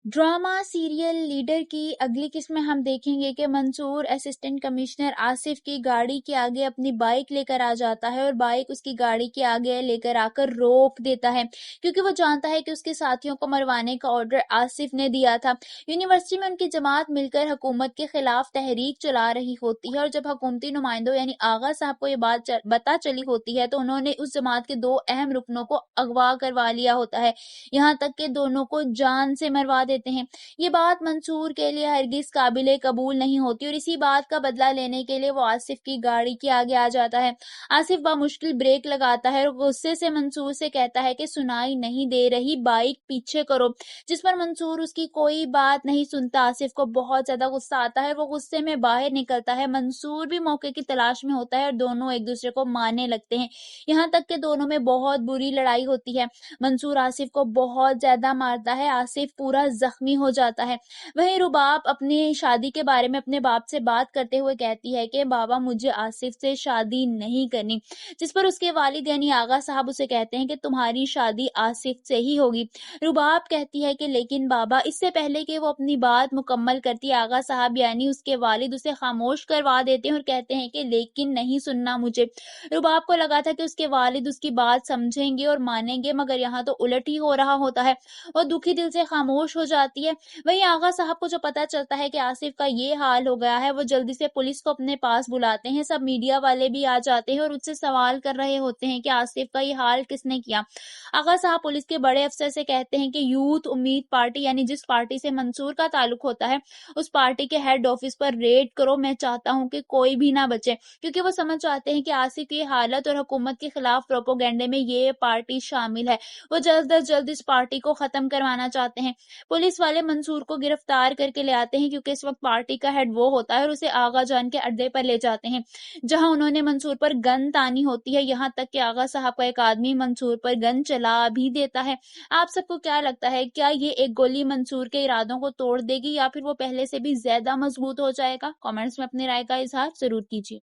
Drama serial leader की अगली किस्त में हम देखेंगे कि मंसूर असिस्टेंट कमिश्नर आसिफ की गाड़ी के आगे अपनी बाइक लेकर आ जाता है और बाइक उसकी गाड़ी के आगे लेकर आकर रोक देता है, क्योंकि वो जानता है कि उसके साथियों को मरवाने का ऑर्डर आसिफ ने दिया था। यूनिवर्सिटी में उनकी जमात मिलकर हुकूमत के खिलाफ तहरीक चला रही होती है और जब हुकूमती नुमाइंदों यानी आगा साहब को ये बात पता चली होती है तो उन्होंने उस जमात के दो अहम रुकनों को अगवा करवा लिया होता है, यहाँ तक कि दोनों को जान से मरवा देते हैं। ये बात मंसूर के लिए हरगिज काबिले कबूल नहीं होती और इसी बात का बदला लेने के लिए वो आसिफ की गाड़ी के आगे आ जाता है। आसिफ बामुश्किल ब्रेक लगाता है और गुस्से से मंसूर से कहता है कि सुनाई नहीं दे रही, बाइक पीछे करो, जिस पर मंसूर उसकी कोई बात नहीं सुनता। आसिफ को बहुत ज्यादा गुस्सा आता है, वो गुस्से में बाहर निकलता है। मंसूर भी मौके की तलाश में होता है और दोनों एक दूसरे को मारने लगते हैं, यहाँ तक कि दोनों में बहुत बुरी लड़ाई होती है। मंसूर आसिफ को बहुत ज्यादा मारता है, आसिफ पूरा जख्मी हो जाता है। वहीं रुबाब अपनी शादी के बारे में अपने बाप से बात करते हुए कहती है कि बाबा मुझे आसिफ से शादी नहीं करनी, जिस पर उसके वालिद यानी आगा साहब उसे कहते हैं कि तुम्हारी शादी आसिफ से ही होगी। रुबाब कहती है कि लेकिन बाबा, इससे पहले कि वो अपनी बात मुकम्मल करती आगा साहब यानी उसके वालिद उसे खामोश करवा देते हैं और कहते हैं कि लेकिन नहीं सुनना मुझे। रुबाब को लगा था कि उसके वालिद उसकी बात समझेंगे और मानेंगे, मगर यहाँ तो उलट ही हो रहा होता है। वो दुखी दिल से खामोश हो जाती है। वहीं आगा साहब को जो पता चलता है कि आसिफ का ये हाल हो गया है, वो जल्दी से पुलिस को अपने पास बुलाते हैं। सब मीडिया वाले भी आ जाते हैं और उससे सवाल कर रहे होते हैं कि आसिफ का ये हाल किसने किया। आगा साहब पुलिस के बड़े अफसर से कहते हैं कि यूथ उम्मीद पार्टी यानी जिस पार्टी से मंसूर का ताल्लुक होता है, उस पार्टी के हेड ऑफिस पर रेड करो। मैं चाहता हूँ कि कोई भी ना बचे, क्योंकि वो समझ जाते हैं कि आसिफ की हालत और हुकूमत के खिलाफ प्रोपोगंडे में ये पार्टी शामिल है। वो जल्द अज जल्द इस पार्टी को खत्म करवाना चाहते हैं। पुलिस वाले मंसूर को गिरफ्तार करके ले आते हैं, क्योंकि इस वक्त पार्टी का हेड वो होता है, और उसे आगा जान के अड्डे पर ले जाते हैं, जहां उन्होंने मंसूर पर गन तानी होती है। यहाँ तक कि आगा साहब का एक आदमी मंसूर पर गन चला भी देता है। आप सबको क्या लगता है, क्या ये एक गोली मंसूर के इरादों को तोड़ देगी या फिर वो पहले से भी ज्यादा मजबूत हो जाएगा? कमेंट्स में अपनी राय का इजहार जरूर कीजिए।